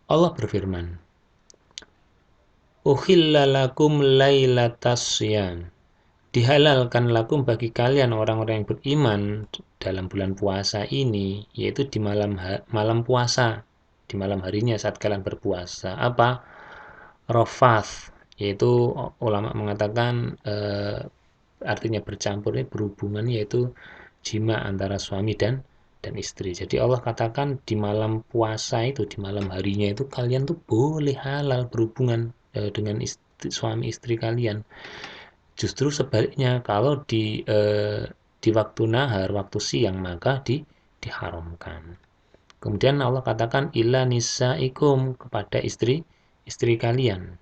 Allah berfirman, Uhilla lakum lailatas syam. Dihalalkan lakum bagi kalian orang-orang yang beriman dalam bulan puasa ini, yaitu di malam puasa, di malam harinya saat kalian berpuasa. Apa? Rafath, yaitu ulama mengatakan artinya bercampur, ini berhubungan, yaitu jima antara suami dan istri. Jadi Allah katakan di malam puasa itu, di malam harinya itu kalian tuh boleh halal berhubungan dengan suami istri kalian. Justru sebaliknya, kalau di waktu nahar, waktu siang, maka diharamkan. Kemudian Allah katakan illa nisaikum, kepada istri kalian.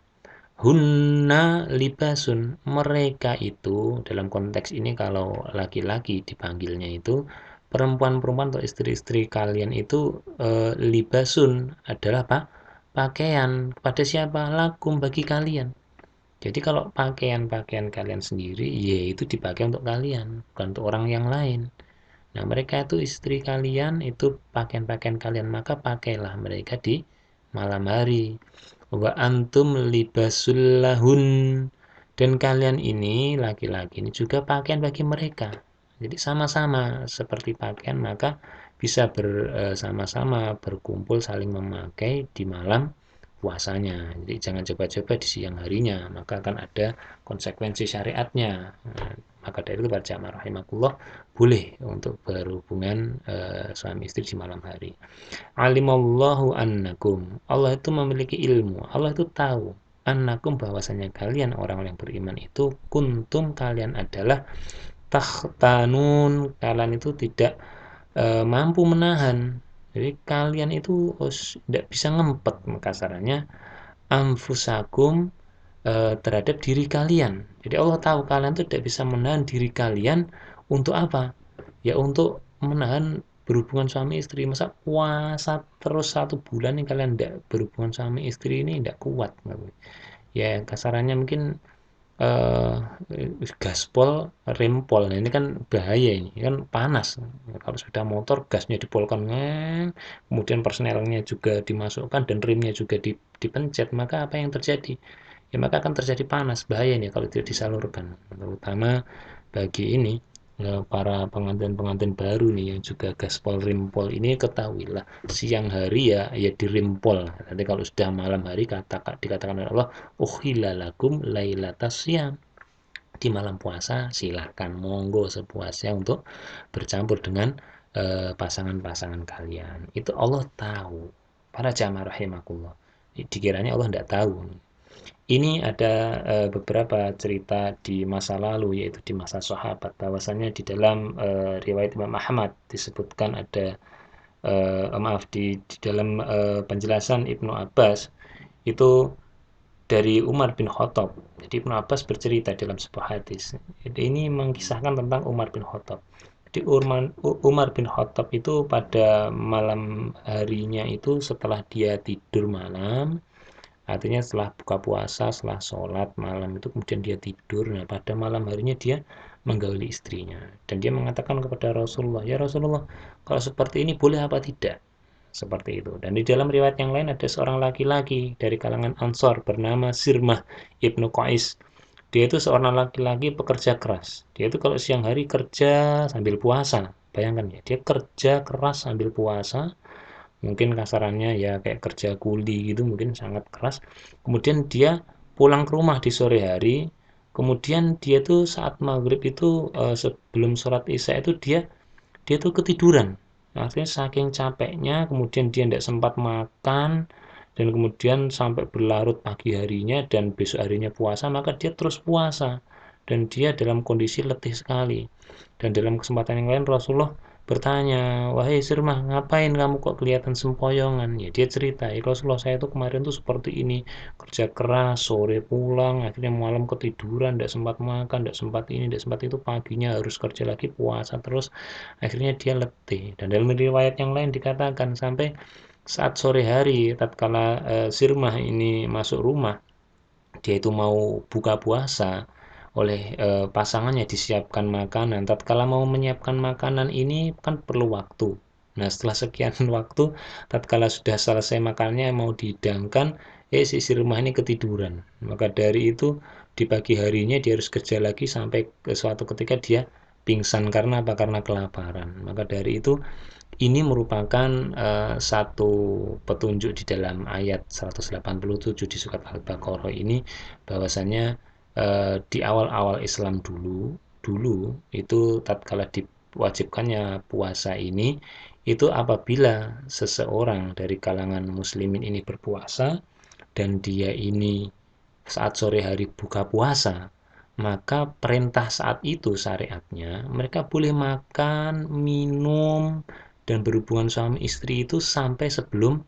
Hunna libasun, mereka itu dalam konteks ini kalau laki-laki dipanggilnya itu perempuan-perempuan atau istri-istri kalian itu libasun adalah apa? Pakaian kepada siapa? Lakum, bagi kalian. Jadi kalau pakaian-pakaian kalian sendiri, ya itu dipakai untuk kalian, bukan untuk orang yang lain. Nah, mereka itu istri kalian, itu pakaian-pakaian kalian, maka pakailah mereka di malam hari. Wa antum libasul lahun, dan kalian ini laki-laki ini juga pakaian bagi mereka. Jadi sama-sama seperti pakaian, maka bisa bersama-sama berkumpul saling memakai di malam puasanya. Jadi jangan coba-coba di siang harinya, maka akan ada konsekuensi syariatnya. Nah, maka dari itu para jamaah rahimakumullah, boleh untuk berhubungan suami istri di malam hari. Alimallahu annakum, Allah itu memiliki ilmu, Allah itu tahu, annakum, bahwasanya kalian orang-orang yang beriman itu, kuntum, kalian adalah, takhtanun, kalian itu tidak mampu menahan. Jadi kalian itu tidak bisa ngempet, kasarannya, anfusakum, terhadap diri kalian. Jadi Allah tahu kalian itu tidak bisa menahan diri kalian untuk apa? Ya untuk menahan berhubungan suami istri. Masa puasa terus 1 bulan nih kalian tidak berhubungan suami istri, ini tidak kuat. Ya kasarannya mungkin eh, gaspol rempol. Nah, ini kan bahaya, ini kan panas. Kalau sepeda motor gasnya dipolkan, kemudian persnelnya juga dimasukkan dan remnya juga dipencet, maka apa yang terjadi? Ya maka akan terjadi panas, bahaya nih kalau tidak disalurkan, terutama bagi ini para pengantin-pengantin baru nih yang juga gaspol rimpol ini, ketahuilah siang hari ya dirimpol. Nanti kalau sudah malam hari dikatakan oleh Allah, uhilla lakum lailatas syam, di malam puasa silahkan monggo sepuasnya untuk bercampur dengan pasangan-pasangan kalian. Itu Allah tahu. Para jamaah rahimakumullah, dikiranya Allah tidak tahu. Ini ada beberapa cerita di masa lalu, yaitu di masa sahabat, bahwasanya di dalam riwayat Imam Ahmad disebutkan ada maaf, di dalam penjelasan Ibnu Abbas itu dari Umar bin Khattab. Jadi Ibnu Abbas bercerita dalam sebuah hadis. Jadi ini mengisahkan tentang Umar bin Khattab. Jadi Umar bin Khattab itu pada malam harinya itu, setelah dia tidur malam, artinya setelah buka puasa, setelah sholat malam itu, kemudian dia tidur. Nah, pada malam harinya dia menggauli istrinya. Dan dia mengatakan kepada Rasulullah, ya Rasulullah, kalau seperti ini boleh apa tidak? Seperti itu. Dan di dalam riwayat yang lain ada seorang laki-laki dari kalangan Ansor bernama Sirmah ibnu Qais. Dia itu seorang laki-laki pekerja keras. Dia itu kalau siang hari kerja sambil puasa. Bayangkan ya, dia kerja keras sambil puasa. Mungkin kasarannya ya kayak kerja kuli gitu, mungkin sangat keras. Kemudian dia pulang ke rumah di sore hari. Kemudian dia tuh saat maghrib itu, sebelum sholat isya itu dia tuh ketiduran. Artinya saking capeknya, kemudian dia tidak sempat makan, dan kemudian sampai berlarut pagi harinya dan besok harinya puasa, maka dia terus puasa. Dan dia dalam kondisi letih sekali. Dan dalam kesempatan yang lain Rasulullah bertanya, wahai Sirmah, ngapain kamu kok kelihatan sempoyongan? Ya dia cerita, ya Rasulullah, saya tuh kemarin tuh seperti ini, kerja keras, sore pulang, akhirnya malam ketiduran, tidak sempat makan, tidak sempat ini, tidak sempat itu, paginya harus kerja lagi, puasa terus, akhirnya dia letih. Dan dalam riwayat yang lain dikatakan sampai saat sore hari, tatkala Sirmah ini masuk rumah, dia itu mau buka puasa, oleh pasangannya disiapkan makanan. Tatkala mau menyiapkan makanan ini kan perlu waktu. Nah, setelah sekian waktu, tatkala sudah selesai makannya mau dihidangkan, si istri rumah ini ketiduran. Maka dari itu di pagi harinya dia harus kerja lagi sampai ke suatu ketika dia pingsan karena apa? Karena kelaparan. Maka dari itu ini merupakan satu petunjuk di dalam ayat 187 di surat Al-Baqarah ini bahwasanya di awal-awal Islam dulu itu tatkala diwajibkannya puasa ini itu apabila seseorang dari kalangan muslimin ini berpuasa dan dia ini saat sore hari buka puasa, maka perintah saat itu syariatnya mereka boleh makan, minum, dan berhubungan suami istri itu sampai sebelum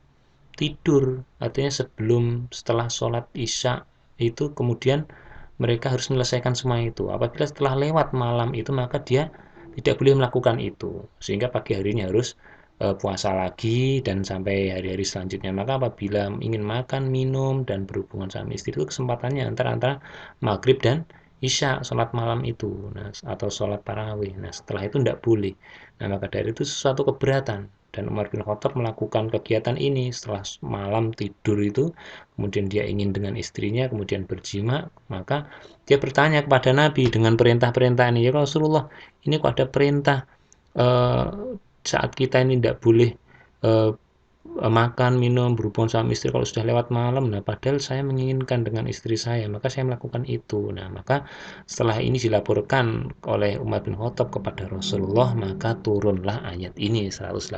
tidur. Artinya setelah sholat isya itu kemudian mereka harus menyelesaikan semua itu. Apabila setelah lewat malam itu maka dia tidak boleh melakukan itu. Sehingga pagi harinya harus puasa lagi dan sampai hari-hari selanjutnya. Maka apabila ingin makan, minum, dan berhubungan sama istri itu kesempatannya antara maghrib dan isya, sholat malam itu, nah, atau sholat tarawih. Nah, setelah itu tidak boleh. Nah, maka dari itu sesuatu keberatan. Dan Umar bin Khattab melakukan kegiatan ini setelah malam tidur itu, kemudian dia ingin dengan istrinya, kemudian berjima, maka dia bertanya kepada Nabi dengan perintah-perintah ini, ya Rasulullah, ini kok ada perintah eh, saat kita ini tidak boleh eh, makan, minum, berhubungan sama istri kalau sudah lewat malam. Nah, padahal saya menginginkan dengan istri saya, maka saya melakukan itu. Nah, maka setelah ini dilaporkan oleh Umar bin Khattab kepada Rasulullah, maka turunlah ayat ini 187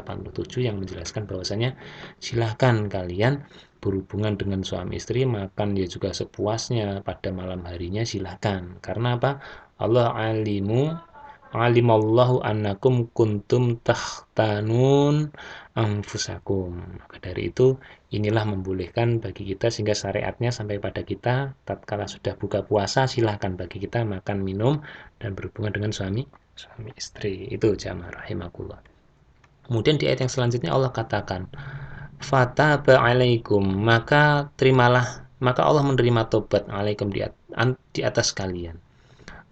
yang menjelaskan bahwasanya silahkan kalian berhubungan dengan suami istri, makan ya juga sepuasnya pada malam harinya silahkan. Karena apa? Allah alimallahu annakum kuntum tahtanun anfusakum. Maka dari itu inilah membolehkan bagi kita sehingga syariatnya sampai pada kita tatkala sudah buka puasa silahkan bagi kita makan minum dan berhubungan dengan suami istri. Itu jamaah rahimakumullah. Kemudian di ayat yang selanjutnya Allah katakan fataba alaikum, maka Allah menerima tobat alaikum di atas kalian,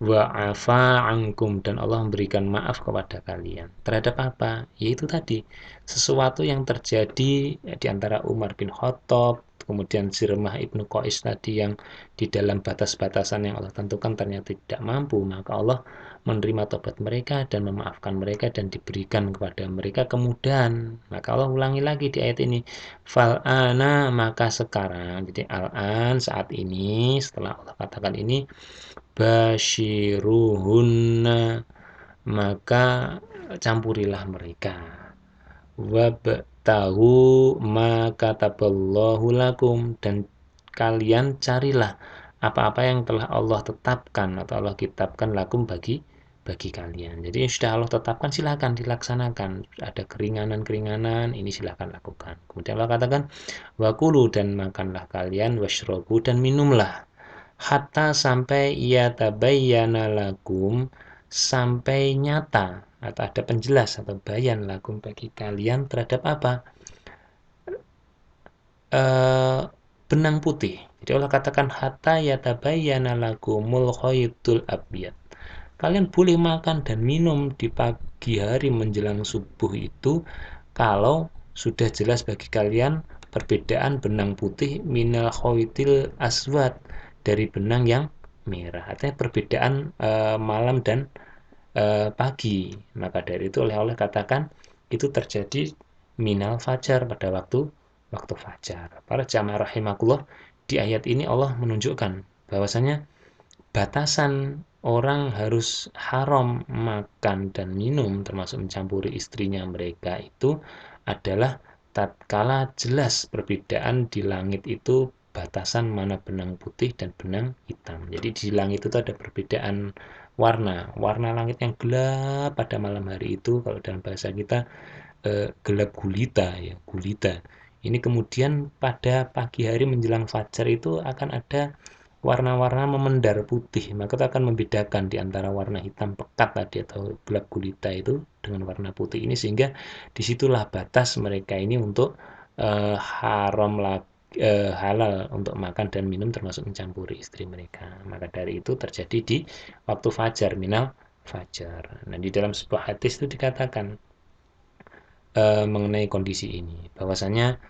wa afa ankum, dan Allah memberikan maaf kepada kalian terhadap apa? Yaitu tadi sesuatu yang terjadi di antara Umar bin Khattab kemudian Sirmah ibnu Qais tadi yang di dalam batas-batasan yang Allah tentukan ternyata tidak mampu, maka Allah menerima tobat mereka dan memaafkan mereka dan diberikan kepada mereka kemudahan. Maka Allah ulangi lagi di ayat ini, fal'ana, maka sekarang, jadi al-an, saat ini, setelah Allah katakan ini, basyiruhunna, maka campurilah mereka, wabtahu ma kataballahu lakum, dan kalian carilah apa-apa yang telah Allah tetapkan atau Allah kitabkan lakum bagi kalian. Jadi sudah Allah tetapkan silakan dilaksanakan. Ada keringanan-keringanan ini silakan lakukan. Kemudian Allah katakan wakulu, dan makanlah kalian, washrobu, dan minumlah, hatta sampai ia tabayyana lakum, sampai nyata atau ada penjelas atau bayan lakum bagi kalian terhadap apa? Benang putih. Jadi Allah katakan hatta yatabayyana lakumul khaytul abyad. Kalian boleh makan dan minum di pagi hari menjelang subuh itu kalau sudah jelas bagi kalian perbedaan benang putih minal khaytil aswad, dari benang yang merah. Artinya perbedaan malam dan pagi. Maka dari itu oleh Allah katakan itu terjadi minal fajar, pada waktu waktu fajar. Para jamaah rahimakumullah, di ayat ini Allah menunjukkan bahwasanya batasan orang harus haram makan dan minum termasuk mencampuri istrinya mereka itu adalah tatkala jelas perbedaan di langit itu batasan mana benang putih dan benang hitam. Jadi di langit itu ada perbedaan warna. Warna langit yang gelap pada malam hari itu kalau dalam bahasa kita gelap gulita, ya, gulita. Ini kemudian pada pagi hari menjelang fajar itu akan ada warna-warna memendar putih, maka itu akan membedakan di antara warna hitam pekat tadi atau gelap gulita itu dengan warna putih ini, sehingga disitulah batas mereka ini untuk haram halal untuk makan dan minum termasuk mencampuri istri mereka. Maka dari itu terjadi di waktu fajar, minal fajar. Nah, di dalam sebuah hadis itu dikatakan mengenai kondisi ini, bahwasanya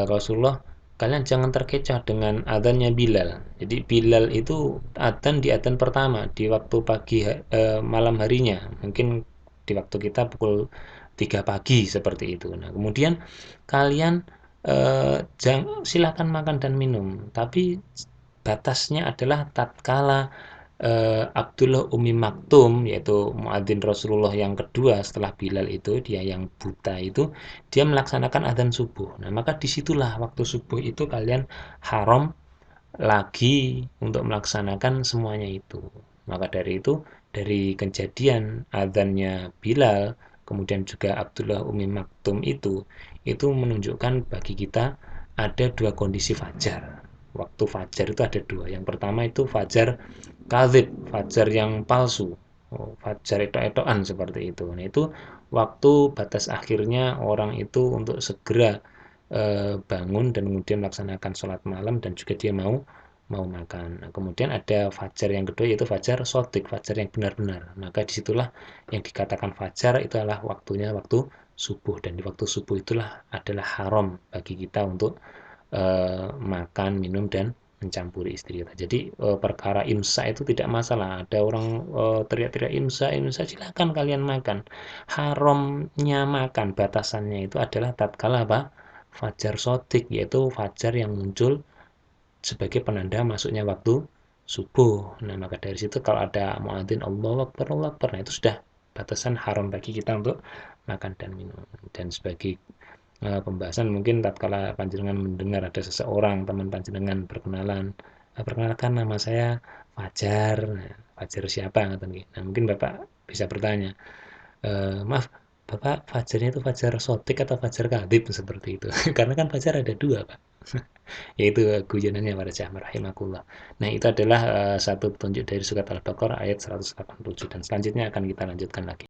Rasulullah, kalian jangan terkecoh dengan adzannya Bilal. Jadi Bilal itu adzan di adzan pertama di waktu pagi, malam harinya, mungkin di waktu kita pukul 3 pagi seperti itu. Nah, kemudian kalian silakan makan dan minum, tapi batasnya adalah tatkala Abdullah Umi Maktum, yaitu muadzin Rasulullah yang kedua setelah Bilal itu, dia yang buta itu, dia melaksanakan adzan subuh. Nah, maka disitulah waktu subuh itu kalian haram lagi untuk melaksanakan semuanya itu. Maka dari itu, dari kejadian adzannya Bilal, kemudian juga Abdullah Umi Maktum itu menunjukkan bagi kita ada dua kondisi fajar. Waktu fajar itu ada dua. Yang pertama itu fajar kadzib, fajar yang palsu. Oh, fajar etok-etokan seperti itu. Nah, itu waktu batas akhirnya orang itu untuk segera bangun dan kemudian melaksanakan sholat malam dan juga dia mau mau makan. Nah, kemudian ada fajar yang kedua yaitu fajar sotik, fajar yang benar-benar. Maka disitulah yang dikatakan fajar itu adalah waktunya waktu subuh, dan di waktu subuh itulah adalah haram bagi kita untuk makan, minum, dan mencampuri istri kita. Jadi perkara imsak itu tidak masalah. Ada orang teriak-teriak imsak, imsak, silakan kalian makan. Haramnya makan batasannya itu adalah tatkala apa? Fajar sotik, yaitu fajar yang muncul sebagai penanda masuknya waktu subuh. Nah, maka dari situ kalau ada muadzin Allahu Akbar, Allahu Akbar, nah itu sudah batasan haram bagi kita untuk makan dan minum. Dan sebagai pembahasan, mungkin tatkala panjenengan mendengar ada seseorang teman panjenengan berkenalan, perkenalkan nama saya Fajar. Nah, Fajar siapa? Nah, mungkin Bapak bisa bertanya, maaf, Bapak Fajarnya itu Fajar Sotik atau Fajar Kadib seperti itu. Karena kan Fajar ada dua, Pak. Yaitu guyonannya para jamaah rahimakumullah. Nah, itu adalah satu petunjuk dari surat Al-Baqarah ayat 187, dan selanjutnya akan kita lanjutkan lagi.